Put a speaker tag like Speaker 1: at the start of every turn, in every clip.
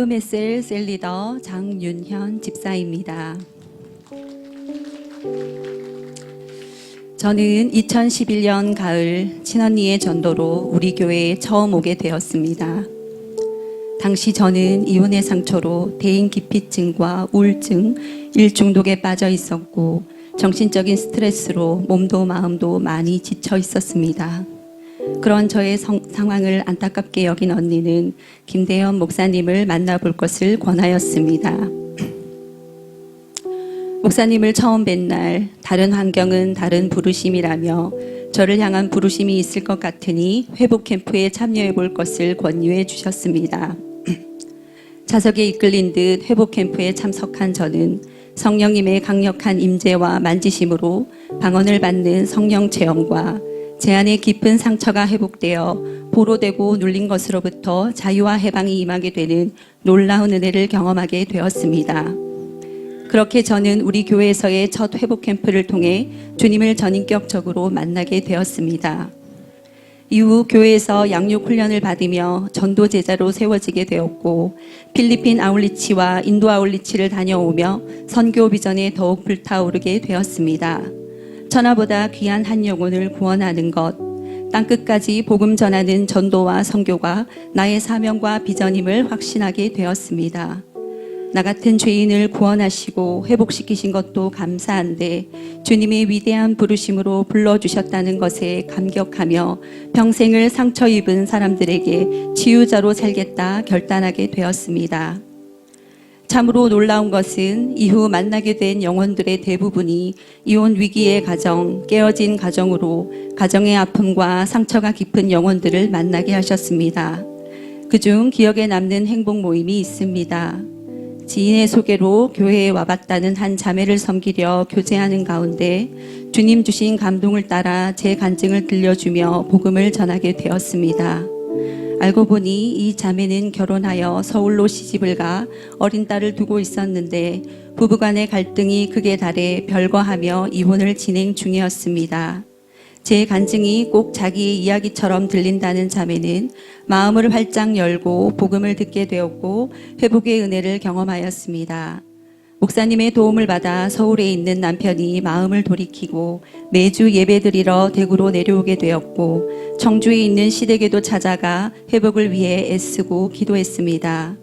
Speaker 1: 부흥의 셀리더 장윤현 집사입니다. 저는 2011년 가을 친언니의 전도로 우리 교회에 처음 오게 되었습니다. 당시 저는 이혼의 상처로 대인기피증과 우울증, 일중독에 빠져 있었고 정신적인 스트레스로 몸도 마음도 많이 지쳐 있었습니다. 그런 저의 상황을 안타깝게 여긴 언니는 김대현 목사님을 만나볼 것을 권하였습니다. 목사님을 처음 뵌 날 다른 환경은 다른 부르심이라며 저를 향한 부르심이 있을 것 같으니 회복 캠프에 참여해 볼 것을 권유해 주셨습니다. 자석에 이끌린 듯 회복 캠프에 참석한 저는 성령님의 강력한 임재와 만지심으로 방언을 받는 성령 체험과 제 안에 깊은 상처가 회복되어 보로되고 눌린 것으로부터 자유와 해방이 임하게 되는 놀라운 은혜를 경험하게 되었습니다. 그렇게 저는 우리 교회에서의 첫 회복 캠프를 통해 주님을 전인격적으로 만나게 되었습니다. 이후 교회에서 양육 훈련을 받으며 전도 제자로 세워지게 되었고 필리핀 아울리치와 인도 아울리치를 다녀오며 선교 비전에 더욱 불타오르게 되었습니다. 천하보다 귀한 한 영혼을 구원하는 것, 땅끝까지 복음 전하는 전도와 선교가 나의 사명과 비전임을 확신하게 되었습니다. 나 같은 죄인을 구원하시고 회복시키신 것도 감사한데 주님의 위대한 부르심으로 불러주셨다는 것에 감격하며 평생을 상처 입은 사람들에게 치유자로 살겠다 결단하게 되었습니다. 참으로 놀라운 것은 이후 만나게 된 영혼들의 대부분이 이혼 위기의 가정, 깨어진 가정으로 가정의 아픔과 상처가 깊은 영혼들을 만나게 하셨습니다. 그중 기억에 남는 행복 모임이 있습니다. 지인의 소개로 교회에 와봤다는 한 자매를 섬기려 교제하는 가운데 주님 주신 감동을 따라 제 간증을 들려주며 복음을 전하게 되었습니다. 알고 보니 이 자매는 결혼하여 서울로 시집을 가 어린 딸을 두고 있었는데 부부간의 갈등이 극에 달해 별거하며 이혼을 진행 중이었습니다. 제 간증이 꼭 자기의 이야기처럼 들린다는 자매는 마음을 활짝 열고 복음을 듣게 되었고 회복의 은혜를 경험하였습니다. 목사님의 도움을 받아 서울에 있는 남편이 마음을 돌이키고 매주 예배드리러 대구로 내려오게 되었고 청주에 있는 시댁에도 찾아가 회복을 위해 애쓰고 기도했습니다.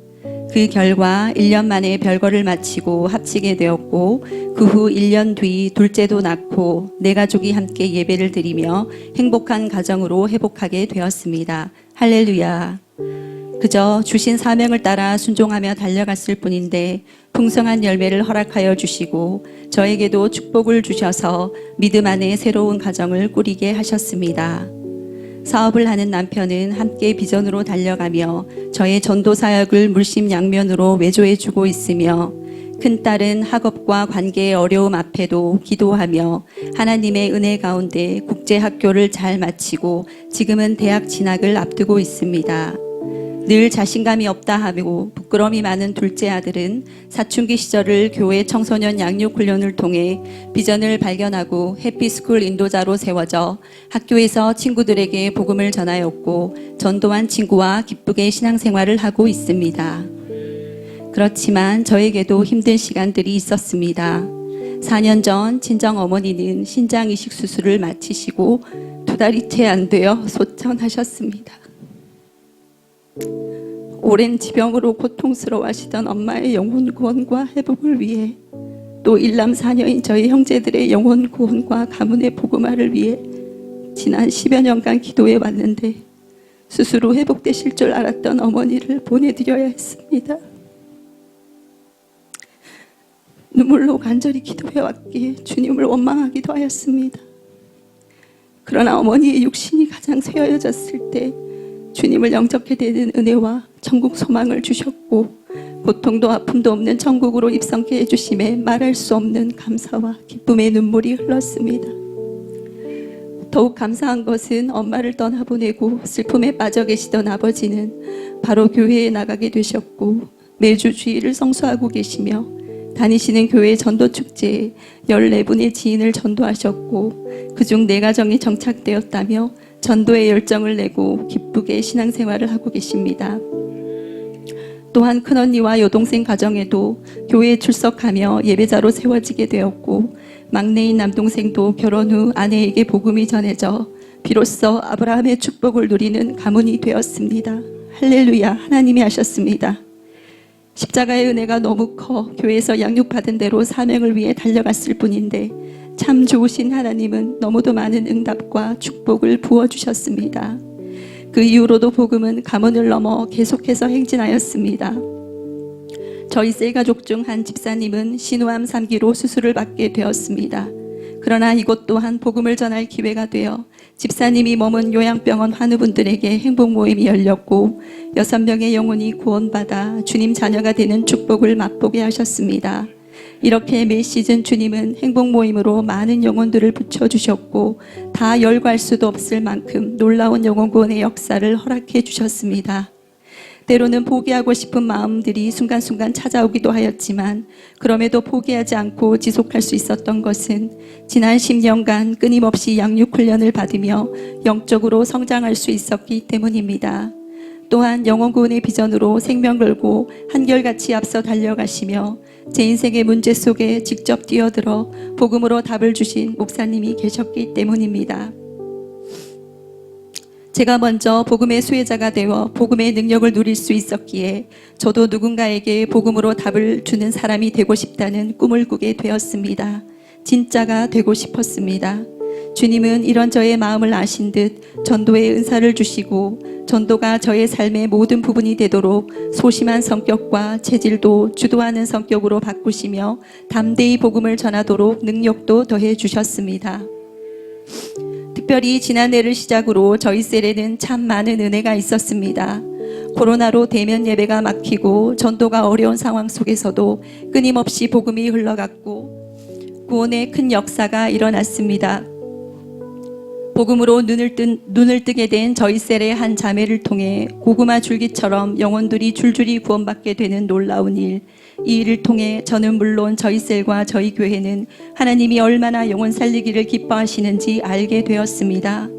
Speaker 1: 그 결과 1년 만에 별거를 마치고 합치게 되었고 그 후 1년 뒤 둘째도 낳고 내 가족이 함께 예배를 드리며 행복한 가정으로 회복하게 되었습니다. 할렐루야. 그저 주신 사명을 따라 순종하며 달려갔을 뿐인데 풍성한 열매를 허락하여 주시고 저에게도 축복을 주셔서 믿음 안에 새로운 가정을 꾸리게 하셨습니다. 사업을 하는 남편은 함께 비전으로 달려가며 저의 전도 사역을 물심양면으로 외조해 주고 있으며 큰딸은 학업과 관계의 어려움 앞에도 기도하며 하나님의 은혜 가운데 국제학교를 잘 마치고 지금은 대학 진학을 앞두고 있습니다. 늘 자신감이 없다 하고 부끄러움이 많은 둘째 아들은 사춘기 시절을 교회 청소년 양육 훈련을 통해 비전을 발견하고 해피스쿨 인도자로 세워져 학교에서 친구들에게 복음을 전하였고 전도한 친구와 기쁘게 신앙생활을 하고 있습니다. 그렇지만 저에게도 힘든 시간들이 있었습니다. 4년 전 친정 어머니는 신장 이식 수술을 마치시고 2달이 채 안 되어 소천하셨습니다. 오랜 지병으로 고통스러워하시던 엄마의 영혼 구원과 회복을 위해 또 일남 사녀인 저희 형제들의 영혼 구원과 가문의 복음화를 위해 지난 10여 년간 기도해 왔는데 수술 후 회복되실 줄 알았던 어머니를 보내드려야 했습니다. 눈물로 간절히 기도해왔기에 주님을 원망하기도 하였습니다. 그러나 어머니의 육신이 가장 쇠어졌을 때 주님을 영접하게 되는 은혜와 천국 소망을 주셨고 고통도 아픔도 없는 천국으로 입성케 해주심에 말할 수 없는 감사와 기쁨의 눈물이 흘렀습니다. 더욱 감사한 것은 엄마를 떠나보내고 슬픔에 빠져 계시던 아버지는 바로 교회에 나가게 되셨고 매주 주일을 성수하고 계시며 다니시는 교회 전도축제에 14분의 지인을 전도하셨고 그중 4가정이 정착되었다며 전도의 열정을 내고 기쁘게 신앙생활을 하고 계십니다. 또한 큰언니와 여동생 가정에도 교회에 출석하며 예배자로 세워지게 되었고, 막내인 남동생도 결혼 후 아내에게 복음이 전해져 비로소 아브라함의 축복을 누리는 가문이 되었습니다. 할렐루야, 하나님이 하셨습니다. 십자가의 은혜가 너무 커 교회에서 양육받은 대로 사명을 위해 달려갔을 뿐인데, 참 좋으신 하나님은 너무도 많은 응답과 축복을 부어주셨습니다. 그 이후로도 복음은 가문을 넘어 계속해서 행진하였습니다. 저희 세 가족 중 한 집사님은 신우암 3기로 수술을 받게 되었습니다. 그러나 이것 또한 복음을 전할 기회가 되어 집사님이 머문 요양병원 환우분들에게 행복 모임이 열렸고 6명의 영혼이 구원받아 주님 자녀가 되는 축복을 맛보게 하셨습니다. 이렇게 매 시즌 주님은 행복 모임으로 많은 영혼들을 붙여주셨고 다 열거할 수도 없을 만큼 놀라운 영혼 구원의 역사를 허락해 주셨습니다. 때로는 포기하고 싶은 마음들이 순간순간 찾아오기도 하였지만 그럼에도 포기하지 않고 지속할 수 있었던 것은 지난 10년간 끊임없이 양육 훈련을 받으며 영적으로 성장할 수 있었기 때문입니다. 또한 영혼 구원의 비전으로 생명 걸고 한결같이 앞서 달려가시며 제 인생의 문제 속에 직접 뛰어들어 복음으로 답을 주신 목사님이 계셨기 때문입니다. 제가 먼저 복음의 수혜자가 되어 복음의 능력을 누릴 수 있었기에 저도 누군가에게 복음으로 답을 주는 사람이 되고 싶다는 꿈을 꾸게 되었습니다. 진짜가 되고 싶었습니다. 주님은 이런 저의 마음을 아신 듯 전도의 은사를 주시고 전도가 저의 삶의 모든 부분이 되도록 소심한 성격과 체질도 주도하는 성격으로 바꾸시며 담대히 복음을 전하도록 능력도 더해 주셨습니다. 특별히 지난해를 시작으로 저희 셀에는 참 많은 은혜가 있었습니다. 코로나로 대면 예배가 막히고 전도가 어려운 상황 속에서도 끊임없이 복음이 흘러갔고 구원의 큰 역사가 일어났습니다. 복음으로 눈을 뜨게 된 저희 셀의 한 자매를 통해 고구마 줄기처럼 영혼들이 줄줄이 구원받게 되는 놀라운 일, 이 일을 통해 저는 물론 저희 셀과 저희 교회는 하나님이 얼마나 영혼 살리기를 기뻐하시는지 알게 되었습니다.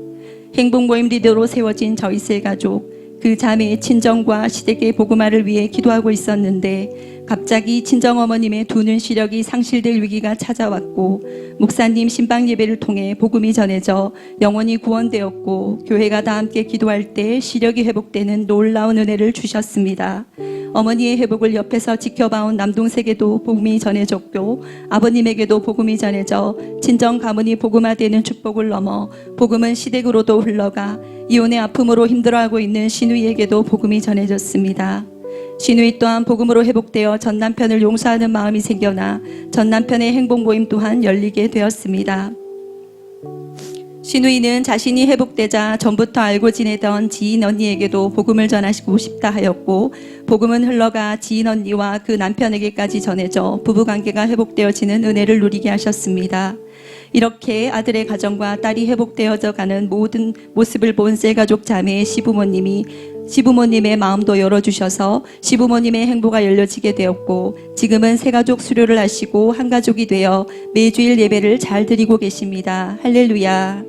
Speaker 1: 행복모임 리더로 세워진 저희 셀 가족, 그 자매의 친정과 시댁의 복음화를 위해 기도하고 있었는데 갑자기 친정어머님의 두 눈 시력이 상실될 위기가 찾아왔고 목사님 신방 예배를 통해 복음이 전해져 영혼이 구원되었고 교회가 다 함께 기도할 때 시력이 회복되는 놀라운 은혜를 주셨습니다. 어머니의 회복을 옆에서 지켜봐온 남동생에게도 복음이 전해졌고 아버님에게도 복음이 전해져 친정 가문이 복음화되는 축복을 넘어 복음은 시댁으로도 흘러가 이혼의 아픔으로 힘들어하고 있는 시누이에게도 복음이 전해졌습니다. 시누이 또한 복음으로 회복되어 전 남편을 용서하는 마음이 생겨나 전 남편의 행복 모임 또한 열리게 되었습니다. 시누이는 자신이 회복되자 전부터 알고 지내던 지인 언니에게도 복음을 전하시고 싶다 하였고 복음은 흘러가 지인 언니와 그 남편에게까지 전해져 부부관계가 회복되어지는 은혜를 누리게 하셨습니다. 이렇게 아들의 가정과 딸이 회복되어져 가는 모든 모습을 본 셀가족 자매의 시부모님의 마음도 열어주셔서 시부모님의 행보가 열려지게 되었고 지금은 세가족 수료를 하시고 한 가족이 되어 매주일 예배를 잘 드리고 계십니다. 할렐루야.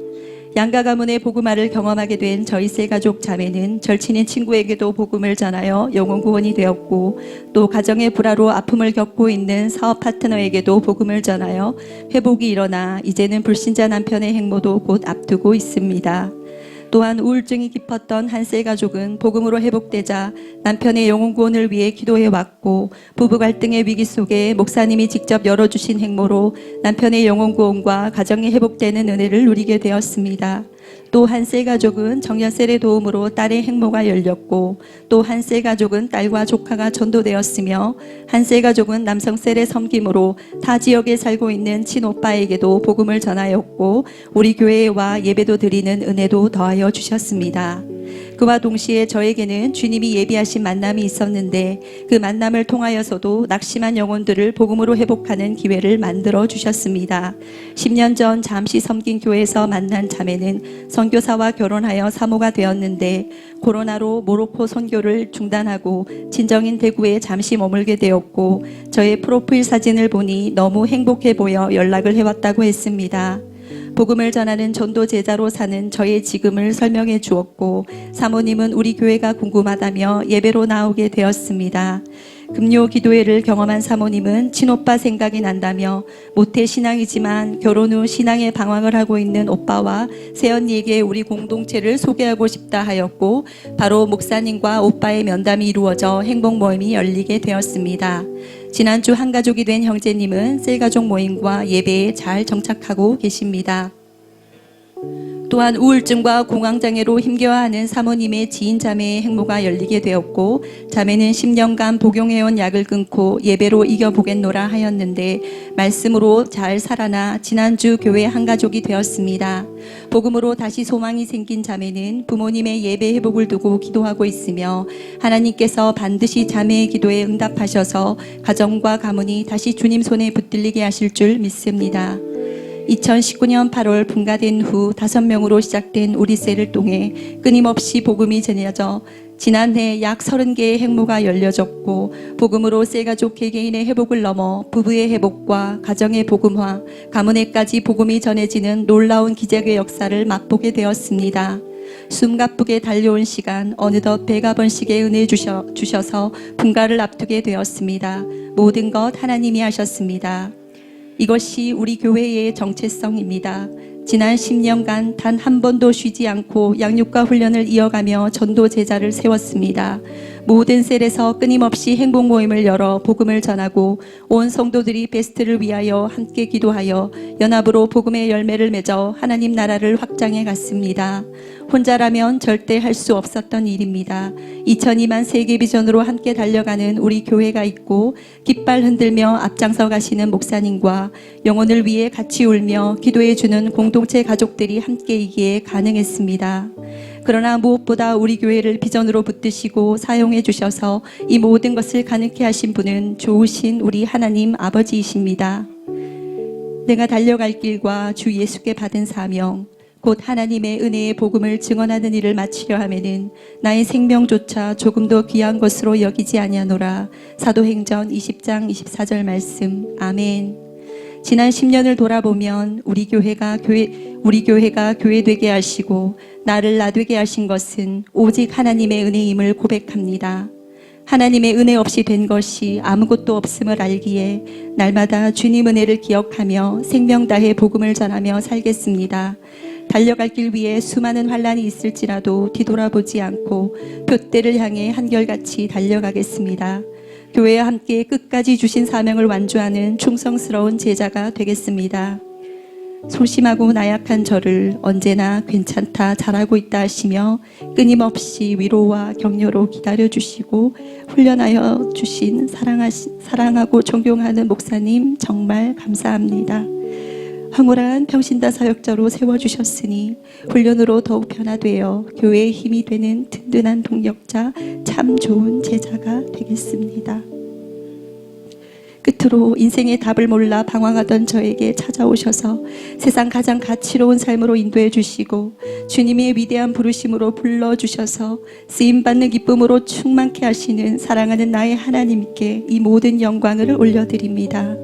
Speaker 1: 양가 가문의 복음화를 경험하게 된 저희 세가족 자매는 절친인 친구에게도 복음을 전하여 영혼 구원이 되었고 또 가정의 불화로 아픔을 겪고 있는 사업 파트너에게도 복음을 전하여 회복이 일어나 이제는 불신자 남편의 행모도 곧 앞두고 있습니다. 또한 우울증이 깊었던 한 셀 가족은 복음으로 회복되자 남편의 영혼 구원을 위해 기도해 왔고 부부 갈등의 위기 속에 목사님이 직접 열어주신 행모로 남편의 영혼 구원과 가정이 회복되는 은혜를 누리게 되었습니다. 또 한 셀 가족은 정년셀의 도움으로 딸의 행모가 열렸고 또 한 셀 가족은 딸과 조카가 전도되었으며 한 셀 가족은 남성셀의 섬김으로 타 지역에 살고 있는 친오빠에게도 복음을 전하였고 우리 교회와 예배도 드리는 은혜도 더하여 주셨습니다. 그와 동시에 저에게는 주님이 예비하신 만남이 있었는데 그 만남을 통하여서도 낙심한 영혼들을 복음으로 회복하는 기회를 만들어 주셨습니다. 10년 전 잠시 섬긴 교회에서 만난 자매는 선교사와 결혼하여 사모가 되었는데 코로나로 모로코 선교를 중단하고 친정인 대구에 잠시 머물게 되었고 저의 프로필 사진을 보니 너무 행복해 보여 연락을 해왔다고 했습니다. 복음을 전하는 전도 제자로 사는 저의 지금을 설명해 주었고 사모님은 우리 교회가 궁금하다며 예배로 나오게 되었습니다. 금요 기도회를 경험한 사모님은 친오빠 생각이 난다며 모태 신앙이지만 결혼 후 신앙의 방황을 하고 있는 오빠와 새언니에게 우리 공동체를 소개하고 싶다 하였고 바로 목사님과 오빠의 면담이 이루어져 행복 모임이 열리게 되었습니다. 지난주 한가족이 된 형제님은 셀가족 모임과 예배에 잘 정착하고 계십니다. 또한 우울증과 공황장애로 힘겨워하는 사모님의 지인 자매의 행모가 열리게 되었고 자매는 10년간 복용해온 약을 끊고 예배로 이겨보겠노라 하였는데 말씀으로 잘 살아나 지난주 교회 한가족이 되었습니다. 복음으로 다시 소망이 생긴 자매는 부모님의 예배 회복을 두고 기도하고 있으며 하나님께서 반드시 자매의 기도에 응답하셔서 가정과 가문이 다시 주님 손에 붙들리게 하실 줄 믿습니다. 2019년 8월 분가된 후 5명으로 시작된 우리 셀을 통해 끊임없이 복음이 전해져 지난해 약 30개의 행모가 열려졌고 복음으로 셀가족 개개인의 회복을 넘어 부부의 회복과 가정의 복음화, 가문에까지 복음이 전해지는 놀라운 기적의 역사를 맛보게 되었습니다. 숨가쁘게 달려온 시간 어느덧 백아번씩의 은혜 주셔서 분가를 앞두게 되었습니다. 모든 것 하나님이 하셨습니다. 이것이 우리 교회의 정체성입니다. 지난 10년간 단 한 번도 쉬지 않고 양육과 훈련을 이어가며 전도 제자를 세웠습니다. 모든 셀에서 끊임없이 행복 모임을 열어 복음을 전하고 온 성도들이 베스트를 위하여 함께 기도하여 연합으로 복음의 열매를 맺어 하나님 나라를 확장해 갔습니다. 혼자라면 절대 할 수 없었던 일입니다. 2002만 세계 비전으로 함께 달려가는 우리 교회가 있고 깃발 흔들며 앞장서 가시는 목사님과 영혼을 위해 같이 울며 기도해 주는 공동체 가족들이 함께이기에 가능했습니다. 그러나 무엇보다 우리 교회를 비전으로 붙드시고 사용해 주셔서 이 모든 것을 가능케 하신 분은 좋으신 우리 하나님 아버지이십니다. 내가 달려갈 길과 주 예수께 받은 사명 곧 하나님의 은혜의 복음을 증언하는 일을 마치려 하면은 나의 생명조차 조금 더 귀한 것으로 여기지 아니하노라. 사도행전 20장 24절 말씀. 아멘. 지난 10년을 돌아보면 우리 교회가 교회되게 하시고 나를 나되게 하신 것은 오직 하나님의 은혜임을 고백합니다. 하나님의 은혜 없이 된 것이 아무것도 없음을 알기에 날마다 주님 은혜를 기억하며 생명 다해 복음을 전하며 살겠습니다. 달려갈 길 위에 수많은 환란이 있을지라도 뒤돌아보지 않고 표대를 향해 한결같이 달려가겠습니다. 교회와 함께 끝까지 주신 사명을 완주하는 충성스러운 제자가 되겠습니다. 소심하고 나약한 저를 언제나 괜찮다, 잘하고 있다 하시며 끊임없이 위로와 격려로 기다려주시고 훈련하여 주신 사랑하고 존경하는 목사님 정말 감사합니다. 황홀한 평신다 사역자로 세워주셨으니 훈련으로 더욱 변화되어 교회의 힘이 되는 든든한 동력자, 참 좋은 제자가 되겠습니다. 끝으로 인생의 답을 몰라 방황하던 저에게 찾아오셔서 세상 가장 가치로운 삶으로 인도해 주시고 주님의 위대한 부르심으로 불러주셔서 쓰임받는 기쁨으로 충만케 하시는 사랑하는 나의 하나님께 이 모든 영광을 올려드립니다.